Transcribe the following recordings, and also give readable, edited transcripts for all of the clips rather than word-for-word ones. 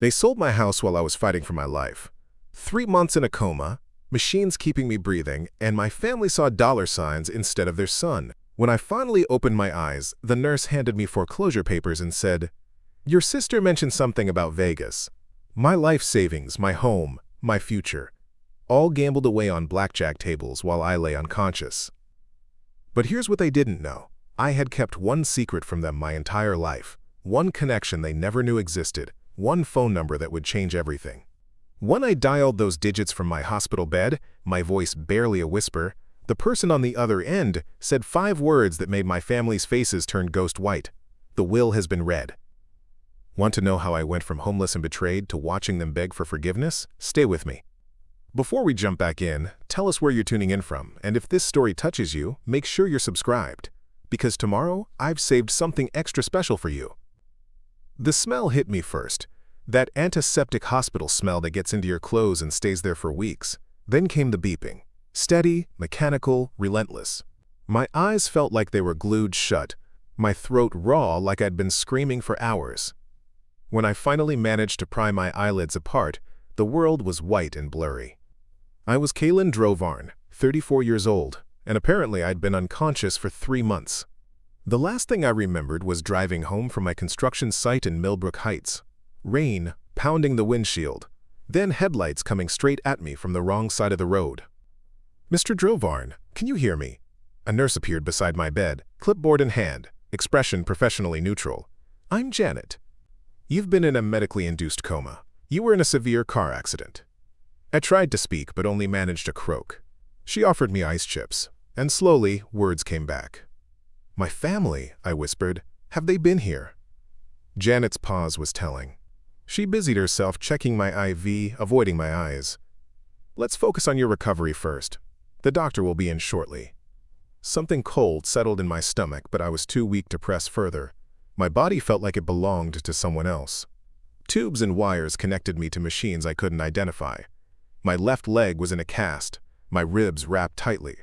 They sold my house while I was fighting for my life. 3 months in a coma, machines keeping me breathing, and my family saw dollar signs instead of their son. When I finally opened my eyes, the nurse handed me foreclosure papers and said, "Your sister mentioned something about Vegas." My life savings, my home, my future, all gambled away on blackjack tables while I lay unconscious. But here's what they didn't know. I had kept one secret from them my entire life, one connection they never knew existed, one phone number that would change everything. When I dialed those digits from my hospital bed, my voice barely a whisper, the person on the other end said 5 words that made my family's faces turn ghost white. "The will has been read." Want to know how I went from homeless and betrayed to watching them beg for forgiveness? Stay with me. Before we jump back in, tell us where you're tuning in from, and if this story touches you, make sure you're subscribed, because tomorrow I've saved something extra special for you. The smell hit me first, that antiseptic hospital smell that gets into your clothes and stays there for weeks. Then came the beeping, steady, mechanical, relentless. My eyes felt like they were glued shut, my throat raw like I'd been screaming for hours. When I finally managed to pry my eyelids apart, the world was white and blurry. I was Kaylin Drovarn, 34 years old, and apparently I'd been unconscious for 3 months. The last thing I remembered was driving home from my construction site in Millbrook Heights. Rain pounding the windshield, then headlights coming straight at me from the wrong side of the road. "Mr. Drovarn, can you hear me?" A nurse appeared beside my bed, clipboard in hand, expression professionally neutral. "I'm Janet. You've been in a medically induced coma. You were in a severe car accident." I tried to speak but only managed to croak. She offered me ice chips, and slowly words came back. "My family," I whispered. "Have they been here?" Janet's pause was telling. She busied herself checking my IV, avoiding my eyes. "Let's focus on your recovery first. The doctor will be in shortly." Something cold settled in my stomach, but I was too weak to press further. My body felt like it belonged to someone else. Tubes and wires connected me to machines I couldn't identify. My left leg was in a cast, my ribs wrapped tightly.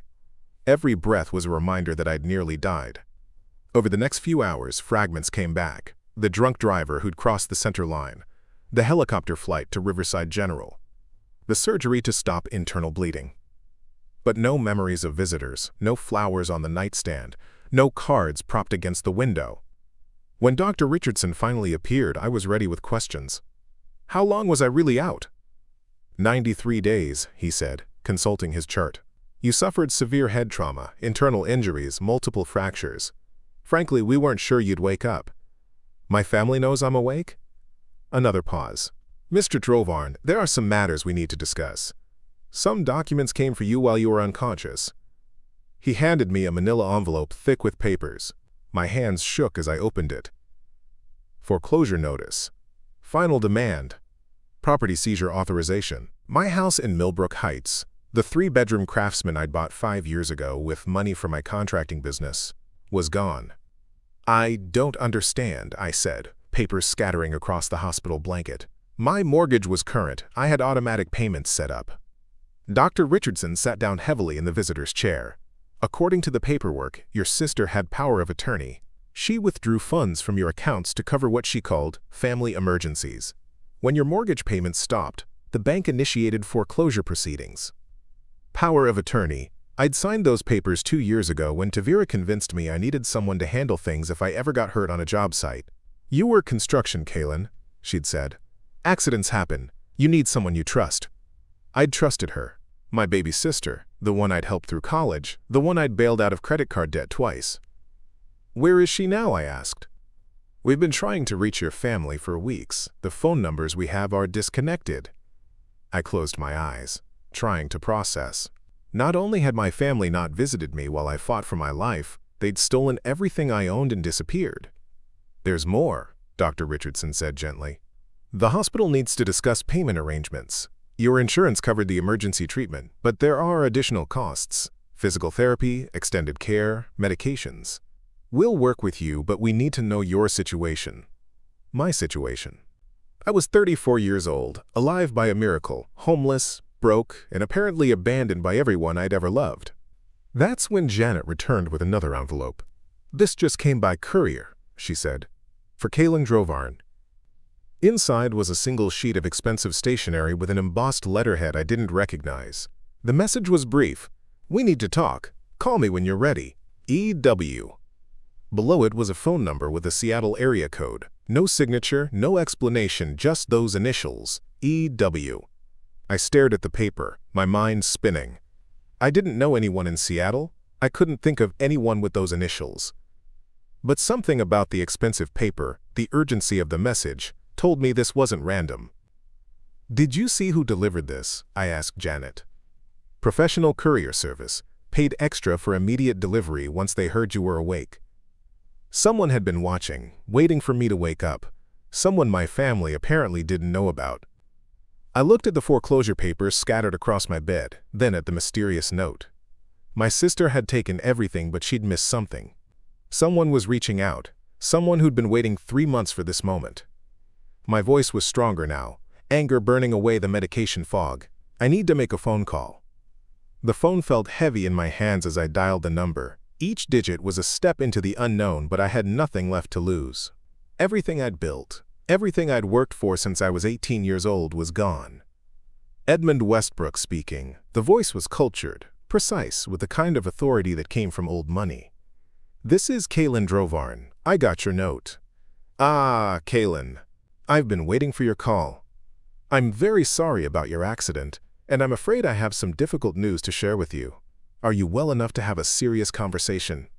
Every breath was a reminder that I'd nearly died. Over the next few hours, fragments came back. The drunk driver who'd crossed the center line, the helicopter flight to Riverside General, the surgery to stop internal bleeding. But no memories of visitors, no flowers on the nightstand, no cards propped against the window. When Dr. Richardson finally appeared, I was ready with questions. How long was I really out? 93 days, he said, consulting his chart. You suffered severe head trauma, internal injuries, multiple fractures. Frankly, we weren't sure you'd wake up. My family knows I'm awake? Another pause. Mr. Drovarn, there are some matters we need to discuss. Some documents came for you while you were unconscious. He handed me a manila envelope thick with papers. My hands shook as I opened it. Foreclosure notice. Final demand. Property seizure authorization. My house in Millbrook Heights, the 3-bedroom craftsman I'd bought 5 years ago with money for my contracting business, was gone. I don't understand, I said, papers scattering across the hospital blanket. My mortgage was current. I had automatic payments set up. Dr. Richardson sat down heavily in the visitor's chair. According to the paperwork, your sister had power of attorney. She withdrew funds from your accounts to cover what she called family emergencies. When your mortgage payments stopped, the bank initiated foreclosure proceedings. Power of attorney. I'd signed those papers 2 years ago when Tavira convinced me I needed someone to handle things if I ever got hurt on a job site. You were construction, Kaylin, she'd said. Accidents happen. You need someone you trust. I'd trusted her. My baby sister, the one I'd helped through college, the one I'd bailed out of credit card debt twice. Where is she now? I asked. We've been trying to reach your family for weeks. The phone numbers we have are disconnected. I closed my eyes, trying to process. Not only had my family not visited me while I fought for my life, they'd stolen everything I owned and disappeared. There's more, Dr. Richardson said gently. The hospital needs to discuss payment arrangements. Your insurance covered the emergency treatment, but there are additional costs. Physical therapy, extended care, medications. We'll work with you, but we need to know your situation. My situation. I was 34 years old, alive by a miracle, homeless, broke, and apparently abandoned by everyone I'd ever loved. That's when Janet returned with another envelope. This just came by courier, she said. For Kaylin Drovarn. Inside was a single sheet of expensive stationery with an embossed letterhead I didn't recognize. The message was brief. "We need to talk. Call me when you're ready. E.W." Below it was a phone number with a Seattle area code. No signature, no explanation, just those initials. E.W. I stared at the paper, my mind spinning. I didn't know anyone in Seattle. I couldn't think of anyone with those initials. But something about the expensive paper, the urgency of the message, told me this wasn't random. "Did you see who delivered this?" I asked Janet. "Professional courier service. Paid extra for immediate delivery once they heard you were awake." Someone had been watching, waiting for me to wake up. Someone my family apparently didn't know about. I looked at the foreclosure papers scattered across my bed, then at the mysterious note. My sister had taken everything, but she'd missed something. Someone was reaching out, someone who'd been waiting 3 months for this moment. My voice was stronger now, anger burning away the medication fog. "I need to make a phone call." The phone felt heavy in my hands as I dialed the number. Each digit was a step into the unknown, but I had nothing left to lose. Everything I'd built, everything I'd worked for since I was 18 years old was gone. Edmund Westbrook speaking. The voice was cultured, precise, with the kind of authority that came from old money. "This is Kaylin Drovarn. I got your note." "Ah, Kaylin. I've been waiting for your call. I'm very sorry about your accident, and I'm afraid I have some difficult news to share with you. Are you well enough to have a serious conversation?"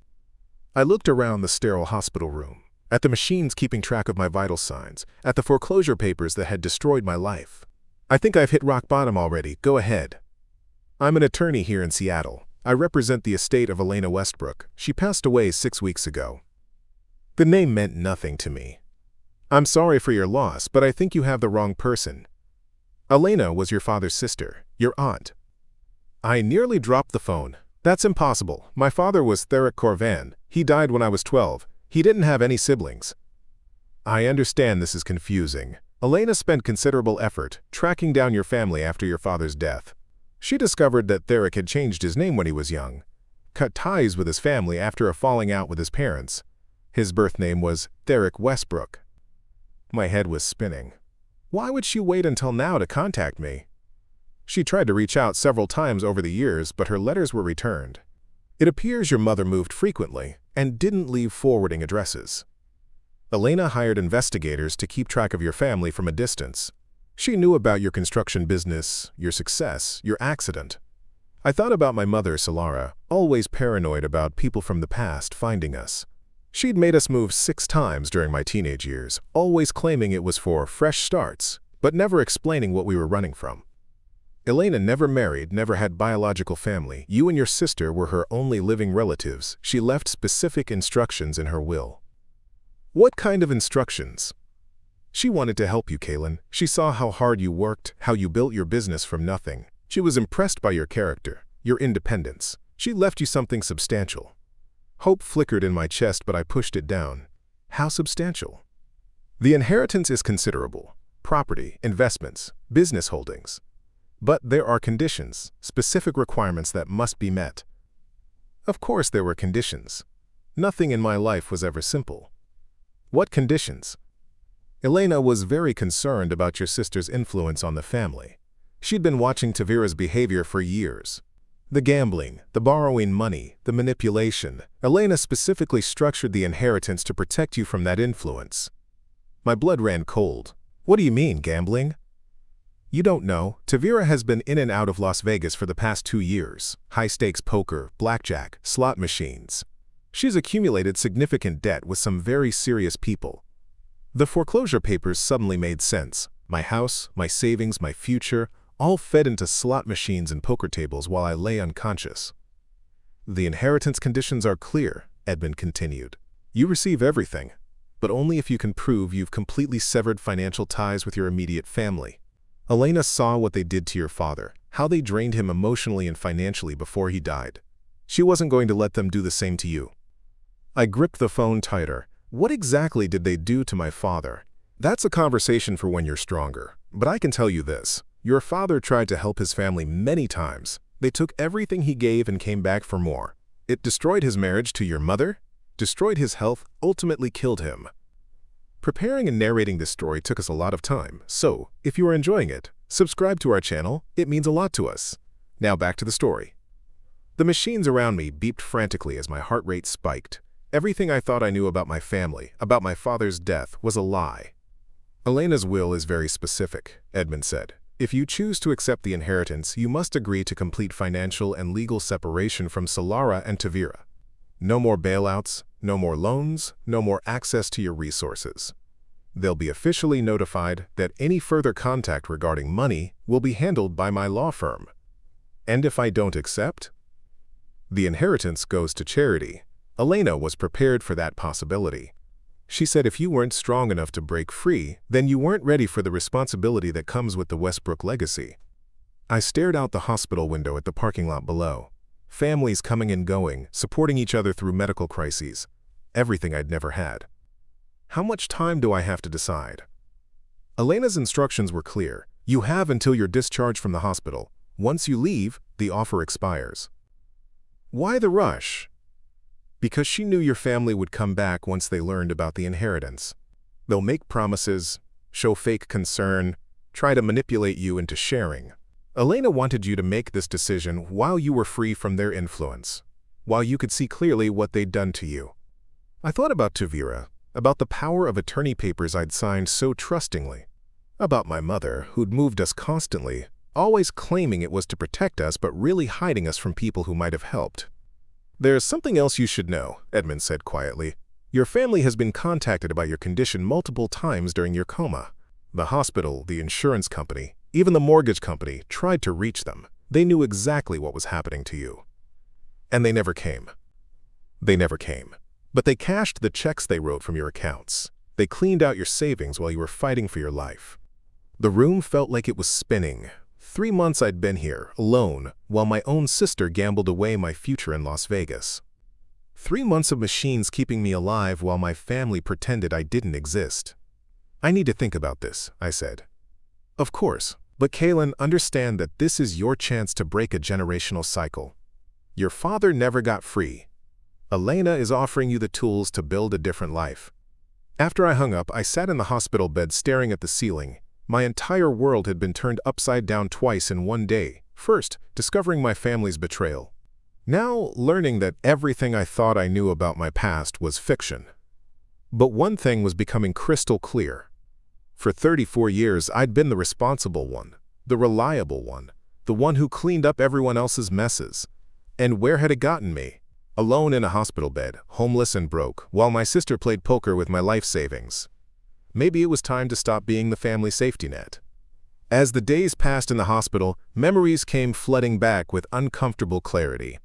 I looked around the sterile hospital room, at the machines keeping track of my vital signs, at the foreclosure papers that had destroyed my life. "I think I've hit rock bottom already. Go ahead." "I'm an attorney here in Seattle. I represent the estate of Elena Westbrook. She passed away 6 weeks ago." The name meant nothing to me. "I'm sorry for your loss, but I think you have the wrong person. Elena was your father's sister, your aunt." I nearly dropped the phone. "That's impossible. My father was Therick Corvan. He died when I was 12. He didn't have any siblings." "I understand this is confusing. Elena spent considerable effort tracking down your family after your father's death. She discovered that Therick had changed his name when he was young, cut ties with his family after a falling out with his parents. His birth name was Therick Westbrook." My head was spinning. Why would she wait until now to contact me? She tried to reach out several times over the years, but her letters were returned. "It appears your mother moved frequently and didn't leave forwarding addresses. Elena hired investigators to keep track of your family from a distance. She knew about your construction business, your success, your accident. I thought about my mother, Solara, always paranoid about people from the past finding us. She'd made us move 6 times during my teenage years, always claiming it was for fresh starts, but never explaining what we were running from. Elena never married, never had biological family. You and your sister were her only living relatives. She left specific instructions in her will." "What kind of instructions?" "She wanted to help you, Kaylin. She saw how hard you worked, how you built your business from nothing. She was impressed by your character, your independence. She left you something substantial." Hope flickered in my chest, but I pushed it down. "How substantial?" "The inheritance is considerable. Property, investments, business holdings. But there are conditions, specific requirements that must be met." Of course there were conditions. Nothing in my life was ever simple. "What conditions?" "Elena was very concerned about your sister's influence on the family. She'd been watching Tavira's behavior for years. The gambling, the borrowing money, the manipulation. Elena specifically structured the inheritance to protect you from that influence." My blood ran cold. "What do you mean, gambling?" "You don't know. Tavira has been in and out of Las Vegas for the past 2 years. High-stakes poker, blackjack, slot machines. She's accumulated significant debt with some very serious people." The foreclosure papers suddenly made sense. My house, my savings, my future, all fed into slot machines and poker tables while I lay unconscious. "The inheritance conditions are clear," Edmund continued. "You receive everything, but only if you can prove you've completely severed financial ties with your immediate family. Elena saw what they did to your father, how they drained him emotionally and financially before he died. She wasn't going to let them do the same to you." I gripped the phone tighter. What exactly did they do to my father? That's a conversation for when you're stronger. But I can tell you this. Your father tried to help his family many times. They took everything he gave and came back for more. It destroyed his marriage to your mother, destroyed his health, ultimately killed him. Preparing and narrating this story took us a lot of time, so if you are enjoying it, subscribe to our channel. It means a lot to us. Now back to the story. The machines around me beeped frantically as my heart rate spiked. Everything I thought I knew about my family, about my father's death, was a lie. Elena's will is very specific, Edmund said. If you choose to accept the inheritance, you must agree to complete financial and legal separation from Solara and Tavira. No more bailouts, no more loans, no more access to your resources. They'll be officially notified that any further contact regarding money will be handled by my law firm. And if I don't accept? The inheritance goes to charity. Elena was prepared for that possibility. She said if you weren't strong enough to break free, then you weren't ready for the responsibility that comes with the Westbrook legacy. I stared out the hospital window at the parking lot below. Families coming and going, supporting each other through medical crises. Everything I'd never had. How much time do I have to decide? Elena's instructions were clear. You have until you're discharged from the hospital. Once you leave, the offer expires. Why the rush? Because she knew your family would come back once they learned about the inheritance. They'll make promises, show fake concern, try to manipulate you into sharing. Elena wanted you to make this decision while you were free from their influence, while you could see clearly what they'd done to you. I thought about Tavira, about the power of attorney papers I'd signed so trustingly, about my mother, who'd moved us constantly, always claiming it was to protect us but really hiding us from people who might have helped. There's something else you should know, Edmund said quietly. Your family has been contacted about your condition multiple times during your coma. The hospital, the insurance company, even the mortgage company tried to reach them. They knew exactly what was happening to you. And they never came. They never came. But they cashed the checks they wrote from your accounts. They cleaned out your savings while you were fighting for your life. The room felt like it was spinning. 3 months I'd been here, alone, while my own sister gambled away my future in Las Vegas. 3 months of machines keeping me alive while my family pretended I didn't exist. I need to think about this, I said. Of course, but Kaylin, understand that this is your chance to break a generational cycle. Your father never got free. Elena is offering you the tools to build a different life. After I hung up, I sat in the hospital bed staring at the ceiling. My entire world had been turned upside down twice in one day. First, discovering my family's betrayal. Now, learning that everything I thought I knew about my past was fiction. But one thing was becoming crystal clear. For 34 years, I'd been the responsible one, the reliable one, the one who cleaned up everyone else's messes. And where had it gotten me? Alone in a hospital bed, homeless and broke, while my sister played poker with my life savings. Maybe it was time to stop being the family safety net. As the days passed in the hospital, memories came flooding back with uncomfortable clarity.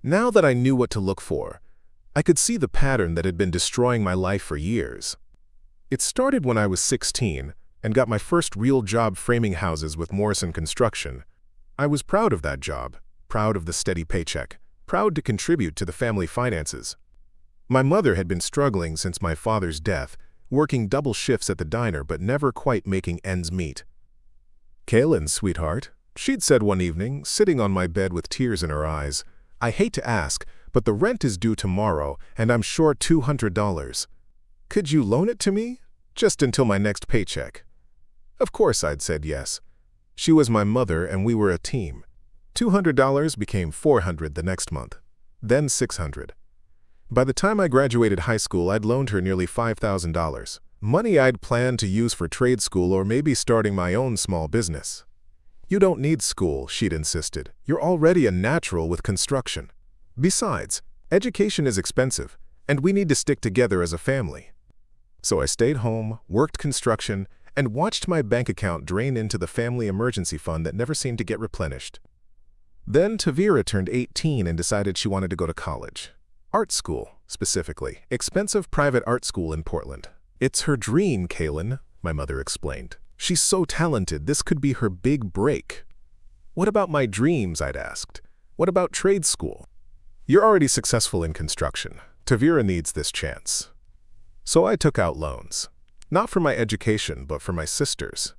Now that I knew what to look for, I could see the pattern that had been destroying my life for years. It started when I was 16 and got my first real job framing houses with Morrison Construction. I was proud of that job, proud of the steady paycheck, proud to contribute to the family finances. My mother had been struggling since my father's death, working double shifts at the diner but never quite making ends meet. Kaylin, sweetheart, she'd said one evening, sitting on my bed with tears in her eyes, I hate to ask, but the rent is due tomorrow and I'm short $200. Could you loan it to me? Just until my next paycheck. Of course I'd said yes. She was my mother and we were a team. $200 became $400 the next month, then $600. By the time I graduated high school, I'd loaned her nearly $5,000, money I'd planned to use for trade school or maybe starting my own small business. You don't need school, she'd insisted. You're already a natural with construction. Besides, education is expensive, and we need to stick together as a family. So I stayed home, worked construction, and watched my bank account drain into the family emergency fund that never seemed to get replenished. Then Tavira turned 18 and decided she wanted to go to college. Art school, specifically. Expensive private art school in Portland. It's her dream, Kaylin, my mother explained. She's so talented, this could be her big break. What about my dreams, I'd asked. What about trade school? You're already successful in construction. Tavira needs this chance. So I took out loans. Not for my education, but for my sister's.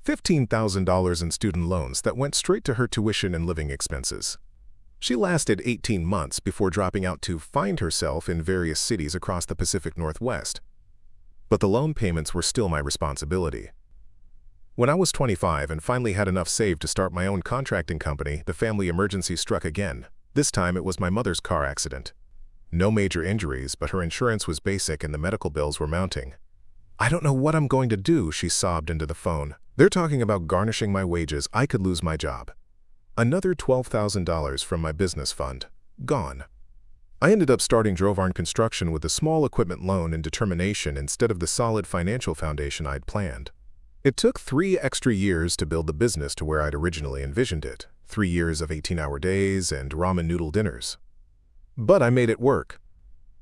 $15,000 in student loans that went straight to her tuition and living expenses. She lasted 18 months before dropping out to find herself in various cities across the Pacific Northwest. but the loan payments were still my responsibility. When I was 25 and finally had enough saved to start my own contracting company, the family emergency struck again. This time it was my mother's car accident. No major injuries, but her insurance was basic and the medical bills were mounting. "I don't know what I'm going to do," she sobbed into the phone. "They're talking about garnishing my wages. I could lose my job." Another $12,000 from my business fund. Gone. I ended up starting Drovarn Construction with a small equipment loan and determination instead of the solid financial foundation I'd planned. It took 3 extra years to build the business to where I'd originally envisioned it. 3 years of 18-hour days and ramen noodle dinners. But I made it work.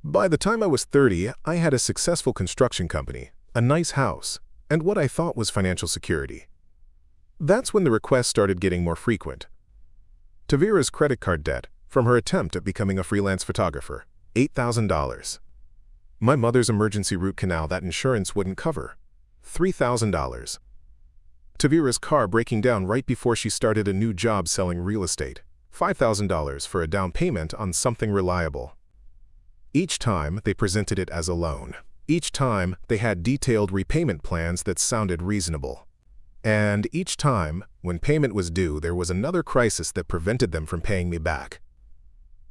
By the time I was 30, I had a successful construction company, a nice house, and what I thought was financial security. That's when the requests started getting more frequent. Tavira's credit card debt from her attempt at becoming a freelance photographer, $8,000. My mother's emergency root canal that insurance wouldn't cover, $3,000. Tavira's car breaking down right before she started a new job selling real estate, $5,000 for a down payment on something reliable. Each time they presented it as a loan. Each time they had detailed repayment plans that sounded reasonable. And each time, when payment was due, there was another crisis that prevented them from paying me back.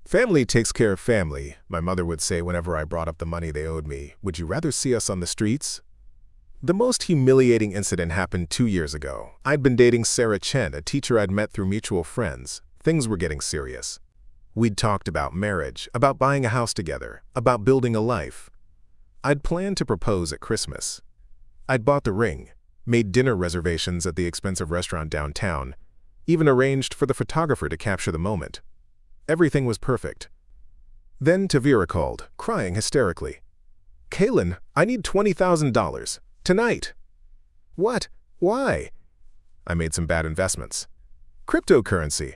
"Family takes care of family," my mother would say whenever I brought up the money they owed me. "Would you rather see us on the streets?" The most humiliating incident happened 2 years ago. I'd been dating Sarah Chen, a teacher I'd met through mutual friends. Things were getting serious. We'd talked about marriage, about buying a house together, about building a life. I'd planned to propose at Christmas. I'd bought the ring, made dinner reservations at the expensive restaurant downtown, even arranged for the photographer to capture the moment. Everything was perfect. Then Tavira called, crying hysterically. "Kaylin, I need $20,000. Tonight." "What? Why?" "I made some bad investments. Cryptocurrency.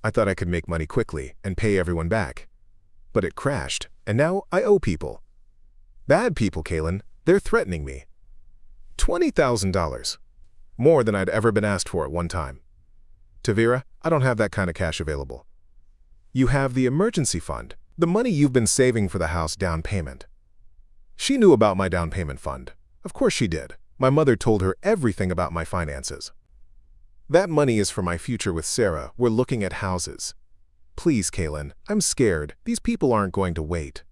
I thought I could make money quickly and pay everyone back. But it crashed, and now I owe people. Bad people, Kaylin. They're threatening me. $20,000. More than I'd ever been asked for at one time. Tavira, I don't have that kind of cash available. You have the emergency fund, the money you've been saving for the house down payment." She knew about my down payment fund. Of course she did. My mother told her everything about my finances. "That money is for my future with Sarah. We're looking at houses. Please, Kaylin, I'm scared. These people aren't going to wait.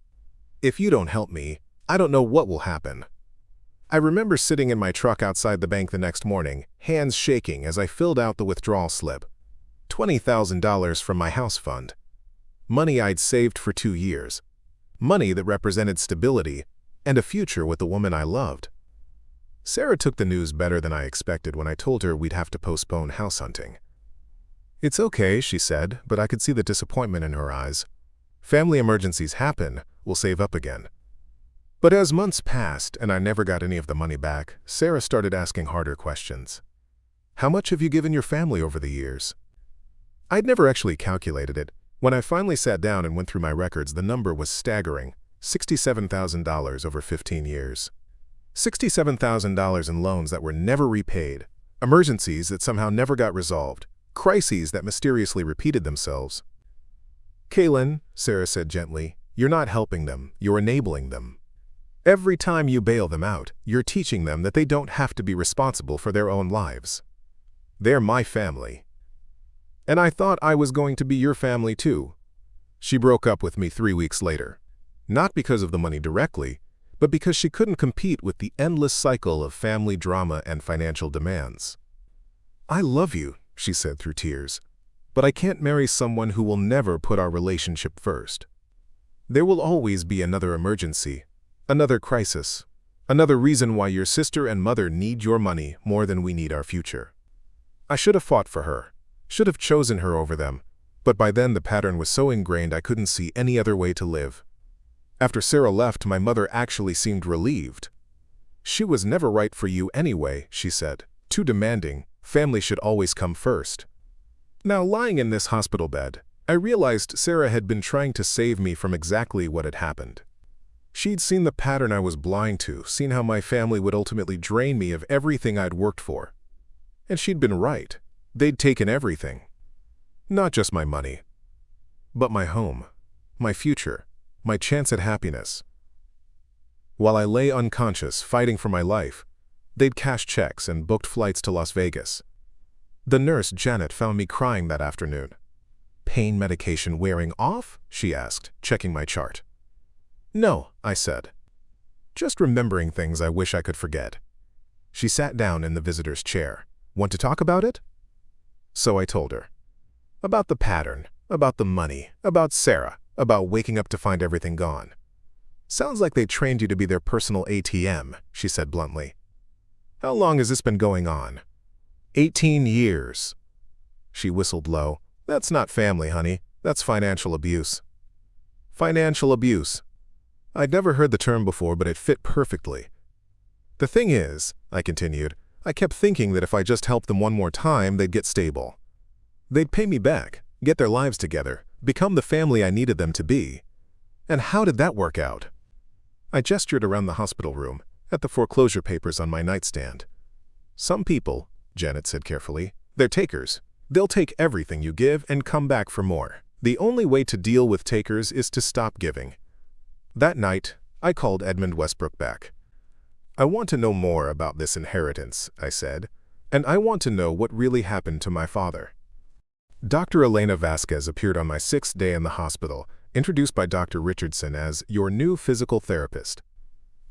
If you don't help me, I don't know what will happen." I remember sitting in my truck outside the bank the next morning, hands shaking as I filled out the withdrawal slip. $20,000 from my house fund. Money I'd saved for 2 years. Money that represented stability and a future with the woman I loved. Sarah took the news better than I expected when I told her we'd have to postpone house hunting. "It's okay," she said, but I could see the disappointment in her eyes. "Family emergencies happen. We'll save up again." But as months passed and I never got any of the money back, Sarah started asking harder questions. "How much have you given your family over the years?" I'd never actually calculated it. When I finally sat down and went through my records, the number was staggering. $67,000 over 15 years. $67,000 in loans that were never repaid, emergencies that somehow never got resolved, crises that mysteriously repeated themselves. "Kaylin," Sarah said gently, "you're not helping them, you're enabling them. Every time you bail them out, you're teaching them that they don't have to be responsible for their own lives. They're my family. And I thought I was going to be your family too." She broke up with me 3 weeks later. Not because of the money directly, but because she couldn't compete with the endless cycle of family drama and financial demands. "I love you," she said through tears, "but I can't marry someone who will never put our relationship first. There will always be another emergency, another crisis, another reason why your sister and mother need your money more than we need our future." I should have fought for her, should have chosen her over them, but by then the pattern was so ingrained I couldn't see any other way to live. After Sarah left, my mother actually seemed relieved. "She was never right for you anyway," she said. "Too demanding. Family should always come first." Now, lying in this hospital bed, I realized Sarah had been trying to save me from exactly what had happened. She'd seen the pattern I was blind to, seen how my family would ultimately drain me of everything I'd worked for. And she'd been right. They'd taken everything. Not just my money, but my home, my future, my chance at happiness. While I lay unconscious, fighting for my life, they'd cashed checks and booked flights to Las Vegas. The nurse, Janet, found me crying that afternoon. "Pain medication wearing off?" she asked, checking my chart. "No," I said. "Just remembering things I wish I could forget." She sat down in the visitor's chair. "Want to talk about it?" So I told her. About the pattern, about the money, about Sarah, about waking up to find everything gone. "Sounds like they trained you to be their personal ATM," she said bluntly. "How long has this been going on?" 18 years. She whistled low. "That's not family, honey. That's financial abuse." Financial abuse. I'd never heard the term before, but it fit perfectly. "The thing is," I continued, "I kept thinking that if I just helped them one more time, they'd get stable. They'd pay me back, get their lives together, become the family I needed them to be. And how did that work out?" I gestured around the hospital room, at the foreclosure papers on my nightstand. "Some people," Janet said carefully, "they're takers. They'll take everything you give and come back for more. The only way to deal with takers is to stop giving." That night, I called Edmund Westbrook back. "I want to know more about this inheritance," I said, "and I want to know what really happened to my father." Dr. Elena Vasquez appeared on my 6th day in the hospital, introduced by Dr. Richardson as your new physical therapist.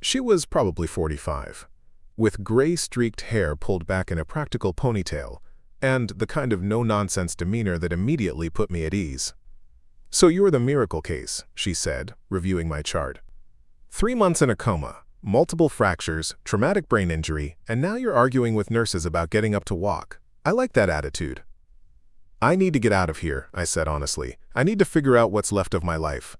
She was probably 45, with gray-streaked hair pulled back in a practical ponytail, and the kind of no-nonsense demeanor that immediately put me at ease. "So you're the miracle case," she said, reviewing my chart. 3 months in a coma, multiple fractures, traumatic brain injury, and now you're arguing with nurses about getting up to walk. I like that attitude." "I need to get out of here," I said honestly. "I need to figure out what's left of my life."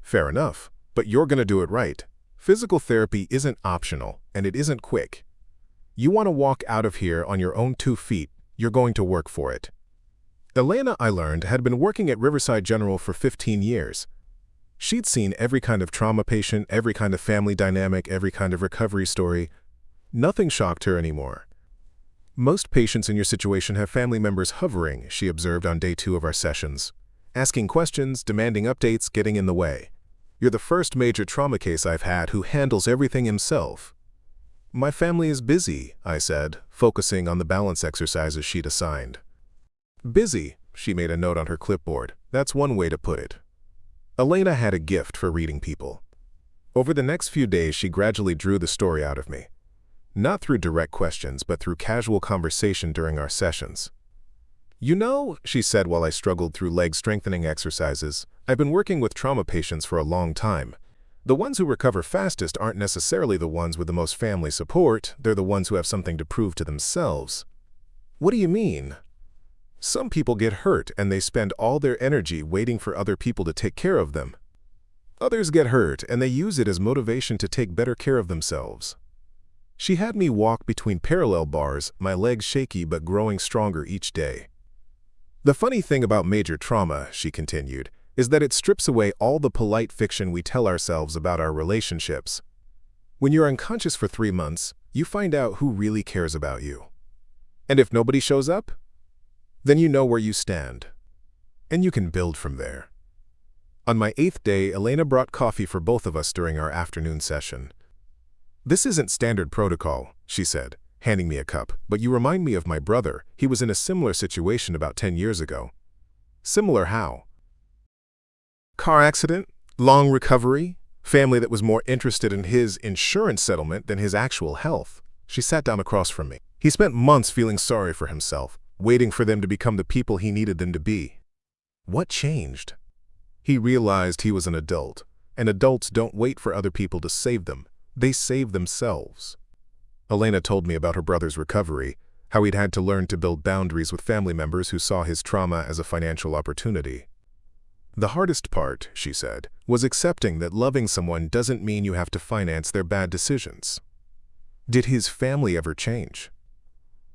"Fair enough, but you're going to do it right. Physical therapy isn't optional, and it isn't quick. You want to walk out of here on your own 2 feet, you're going to work for it." Elena, I learned, had been working at Riverside General for 15 years. She'd seen every kind of trauma patient, every kind of family dynamic, every kind of recovery story. Nothing shocked her anymore. "Most patients in your situation have family members hovering," she observed on day 2 of our sessions. "Asking questions, demanding updates, getting in the way. You're the first major trauma case I've had who handles everything himself." "My family is busy," I said, focusing on the balance exercises she'd assigned. "Busy," she made a note on her clipboard. "That's one way to put it." Elena had a gift for reading people. Over the next few days, she gradually drew the story out of me. Not through direct questions, but through casual conversation during our sessions. "You know," she said while I struggled through leg strengthening exercises, "I've been working with trauma patients for a long time. The ones who recover fastest aren't necessarily the ones with the most family support, they're the ones who have something to prove to themselves." "What do you mean?" "Some people get hurt and they spend all their energy waiting for other people to take care of them. Others get hurt and they use it as motivation to take better care of themselves." She had me walk between parallel bars, my legs shaky but growing stronger each day. "The funny thing about major trauma," she continued, "is that it strips away all the polite fiction we tell ourselves about our relationships. When you're unconscious for 3 months, you find out who really cares about you. And if nobody shows up, then you know where you stand. And you can build from there." On my 8th day, Elena brought coffee for both of us during our afternoon session. "This isn't standard protocol," she said, handing me a cup, "but you remind me of my brother. He was in a similar situation about 10 years ago." "Similar how?" "Car accident, long recovery, family that was more interested in his insurance settlement than his actual health." She sat down across from me. "He spent months feeling sorry for himself, waiting for them to become the people he needed them to be." "What changed?" "He realized he was an adult, and adults don't wait for other people to save them. They save themselves." Elena told me about her brother's recovery, how he'd had to learn to build boundaries with family members who saw his trauma as a financial opportunity. "The hardest part," she said, "was accepting that loving someone doesn't mean you have to finance their bad decisions." "Did his family ever change?"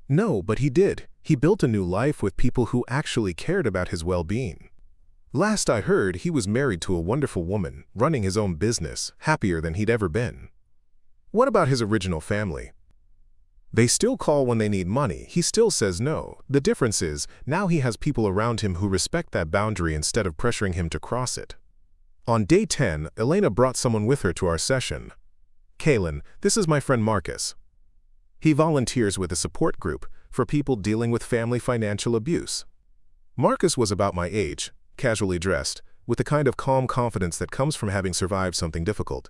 "No, but he did. He built a new life with people who actually cared about his well-being. Last I heard, he was married to a wonderful woman, running his own business, happier than he'd ever been." "What about his original family?" "They still call when they need money. He still says no. The difference is, now he has people around him who respect that boundary instead of pressuring him to cross it." On day 10, Elena brought someone with her to our session. Kaylin, this is my friend Marcus. He volunteers with a support group for people dealing with family financial abuse. Marcus was about my age, casually dressed, with the kind of calm confidence that comes from having survived something difficult.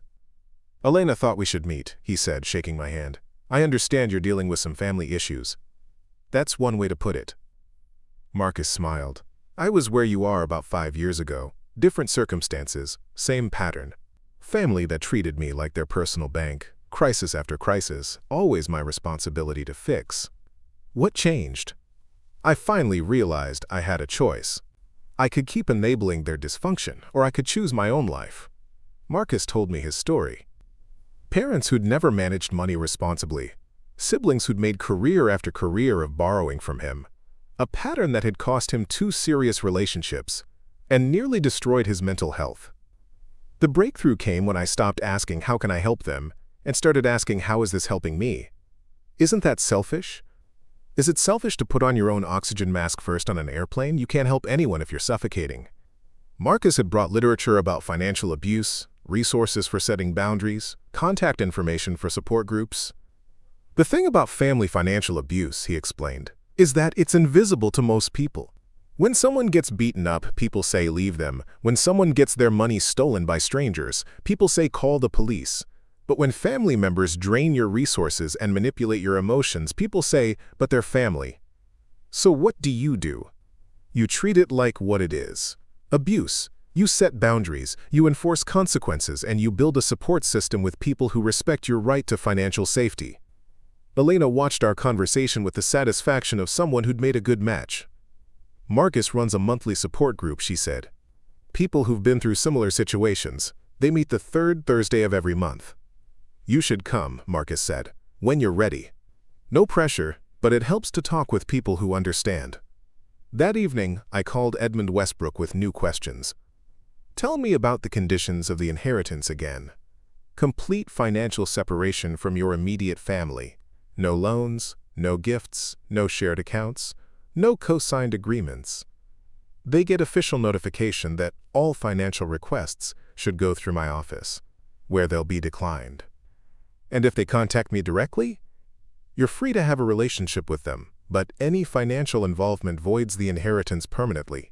Elena thought we should meet, he said, shaking my hand. I understand you're dealing with some family issues. That's one way to put it. Marcus smiled. I was where you are about 5 years ago. Different circumstances, same pattern. Family that treated me like their personal bank, crisis after crisis, always my responsibility to fix. What changed? I finally realized I had a choice. I could keep enabling their dysfunction, or I could choose my own life. Marcus told me his story. Parents who'd never managed money responsibly, siblings who'd made career after career of borrowing from him, a pattern that had cost him 2 serious relationships and nearly destroyed his mental health. The breakthrough came when I stopped asking how can I help them and started asking how is this helping me? Isn't that selfish? Is it selfish to put on your own oxygen mask first on an airplane? You can't help anyone if you're suffocating. Marcus had brought literature about financial abuse, resources for setting boundaries, contact information for support groups. The thing about family financial abuse, he explained, is that it's invisible to most people. When someone gets beaten up, people say leave them. When someone gets their money stolen by strangers, people say call the police. But when family members drain your resources and manipulate your emotions, people say, but they're family. So what do? You treat it like what it is. Abuse. You set boundaries, you enforce consequences, and you build a support system with people who respect your right to financial safety. Elena watched our conversation with the satisfaction of someone who'd made a good match. Marcus runs a monthly support group, she said. People who've been through similar situations. They meet the 3rd Thursday of every month. You should come, Marcus said, when you're ready. No pressure, but it helps to talk with people who understand. That evening, I called Edmund Westbrook with new questions. Tell me about the conditions of the inheritance again. Complete financial separation from your immediate family. No loans, no gifts, no shared accounts, no co-signed agreements. They get official notification that all financial requests should go through my office, where they'll be declined. And if they contact me directly, you're free to have a relationship with them, but any financial involvement voids the inheritance permanently.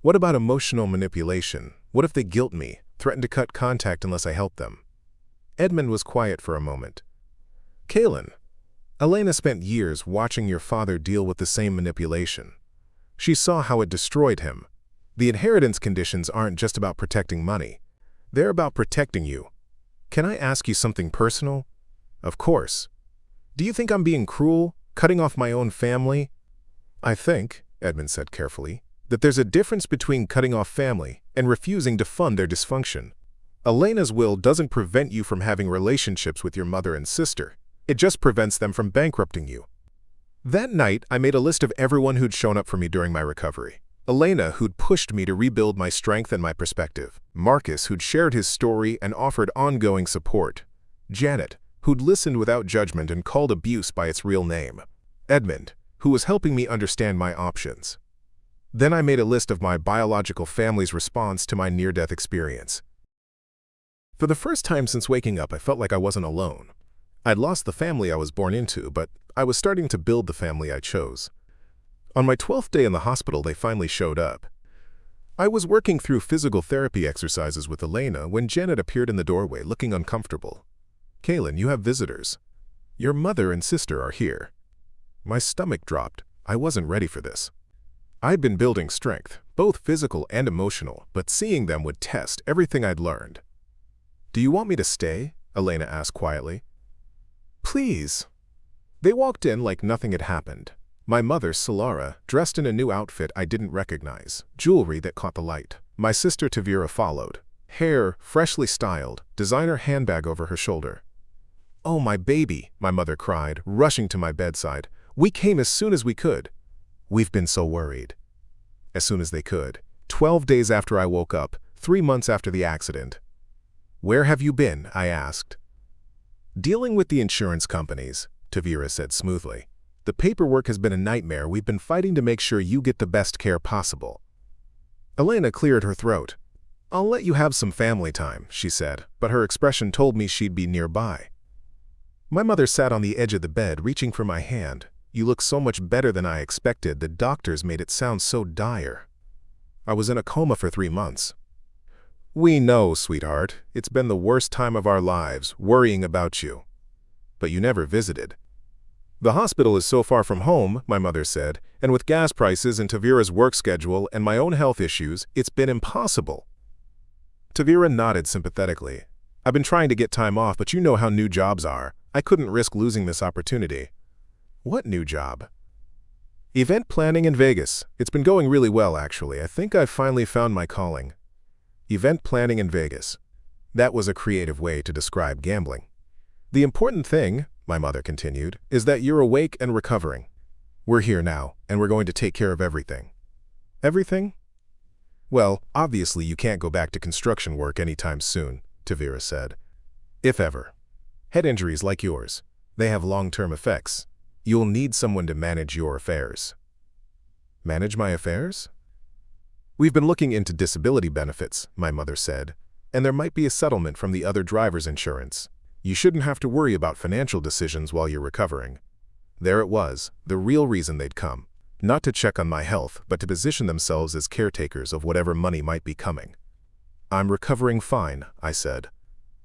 What about emotional manipulation? What if they guilt me, threaten to cut contact unless I help them? Edmund was quiet for a moment. Kaylin, Elena spent years watching your father deal with the same manipulation. She saw how it destroyed him. The inheritance conditions aren't just about protecting money. They're about protecting you. Can I ask you something personal? Of course. Do you think I'm being cruel, cutting off my own family? I think, Edmund said carefully, that there's a difference between cutting off family and refusing to fund their dysfunction. Elena's will doesn't prevent you from having relationships with your mother and sister. It just prevents them from bankrupting you. That night, I made a list of everyone who'd shown up for me during my recovery. Elena, who'd pushed me to rebuild my strength and my perspective. Marcus, who'd shared his story and offered ongoing support. Janet, who'd listened without judgment and called abuse by its real name. Edmund, who was helping me understand my options. Then I made a list of my biological family's response to my near-death experience. For the first time since waking up, I felt like I wasn't alone. I'd lost the family I was born into, but I was starting to build the family I chose. On my 12th day in the hospital, they finally showed up. I was working through physical therapy exercises with Elena when Janet appeared in the doorway looking uncomfortable. Kaylin, you have visitors. Your mother and sister are here. My stomach dropped. I wasn't ready for this. I'd been building strength, both physical and emotional, but seeing them would test everything I'd learned. Do you want me to stay? Elena asked quietly. Please. They walked in like nothing had happened. My mother, Solara, dressed in a new outfit I didn't recognize, jewelry that caught the light. My sister, Tavira, followed. Hair freshly styled, designer handbag over her shoulder. Oh, my baby, my mother cried, rushing to my bedside. We came as soon as we could. We've been so worried. As soon as they could. 12 days after I woke up, 3 months after the accident. Where have you been? I asked. Dealing with the insurance companies, Tavira said smoothly. The paperwork has been a nightmare. We've been fighting to make sure you get the best care possible. Elena cleared her throat. "I'll let you have some family time," she said, but her expression told me she'd be nearby. My mother sat on the edge of the bed, reaching for my hand. "You look so much better than I expected. The doctors made it sound so dire. I was in a coma for 3 months." "We know, sweetheart. It's been the worst time of our lives, worrying about you. But you never visited." "The hospital is so far from home," my mother said, "and with gas prices and Tavira's work schedule and my own health issues, it's been impossible." Tavira nodded sympathetically. "I've been trying to get time off, but you know how new jobs are. I couldn't risk losing this opportunity." "What new job?" "Event planning in Vegas. It's been going really well, actually. I think I've finally found my calling." Event planning in Vegas. That was a creative way to describe gambling. "The important thing," my mother continued, "is that you're awake and recovering. We're here now, and we're going to take care of everything." "Everything?" "Well, obviously you can't go back to construction work anytime soon," Tavira said. "If ever. Head injuries like yours, they have long-term effects. You'll need someone to manage your affairs." "Manage my affairs?" "We've been looking into disability benefits," my mother said, "and there might be a settlement from the other driver's insurance. You shouldn't have to worry about financial decisions while you're recovering." There it was, the real reason they'd come. Not to check on my health, but to position themselves as caretakers of whatever money might be coming. "I'm recovering fine," I said.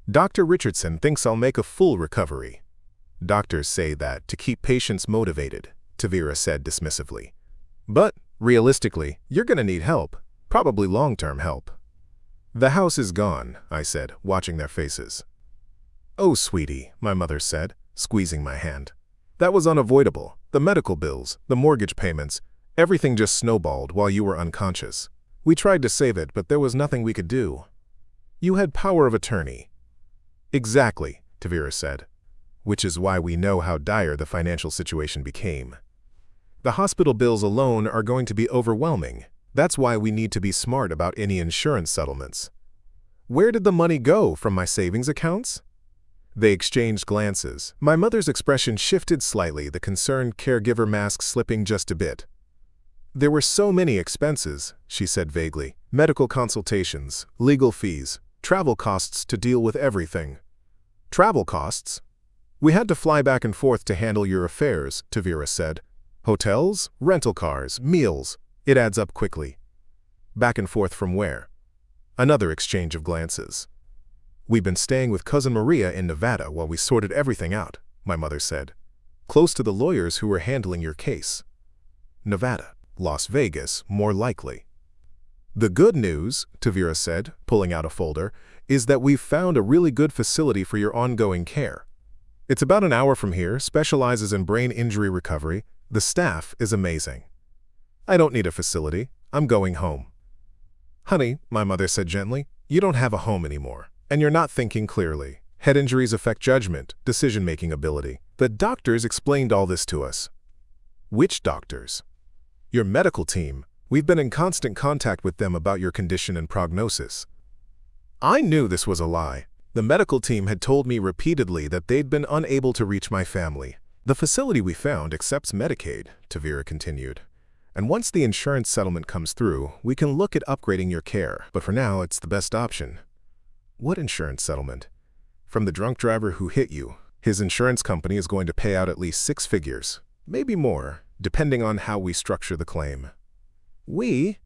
"Dr. Richardson thinks I'll make a full recovery." "Doctors say that to keep patients motivated," Tavira said dismissively. "But, realistically, you're going to need help, probably long-term help." "The house is gone," I said, watching their faces. "Oh, sweetie," my mother said, squeezing my hand. "That was unavoidable. The medical bills, the mortgage payments, everything just snowballed while you were unconscious. We tried to save it, but there was nothing we could do." "You had power of attorney." "Exactly," Tavira said. "Which is why we know how dire the financial situation became. The hospital bills alone are going to be overwhelming. That's why we need to be smart about any insurance settlements." "Where did the money go from my savings accounts?" They exchanged glances. My mother's expression shifted slightly, the concerned caregiver mask slipping just a bit. "There were so many expenses," she said vaguely. "Medical consultations, legal fees, travel costs to deal with everything." "Travel costs?" "We had to fly back and forth to handle your affairs," Tavira said. "Hotels, rental cars, meals. It adds up quickly." "Back and forth from where?" Another exchange of glances. "We've been staying with Cousin Maria in Nevada while we sorted everything out," my mother said. "Close to the lawyers who were handling your case." "Nevada. Las Vegas, more likely." "The good news," Tavira said, pulling out a folder, "is that we've found a really good facility for your ongoing care. It's about an hour from here, specializes in brain injury recovery. The staff is amazing." "I don't need a facility. I'm going home." "Honey," my mother said gently, "you don't have a home anymore, and you're not thinking clearly. Head injuries affect judgment, decision-making ability. The doctors explained all this to us." "Which doctors?" "Your medical team. We've been in constant contact with them about your condition and prognosis." I knew this was a lie. The medical team had told me repeatedly that they'd been unable to reach my family. "The facility we found accepts Medicaid," Tavira continued. "And once the insurance settlement comes through, we can look at upgrading your care. But for now, it's the best option." "What insurance settlement?" "From the drunk driver who hit you. His insurance company is going to pay out at least 6 figures, maybe more, depending on how we structure the claim." "We?"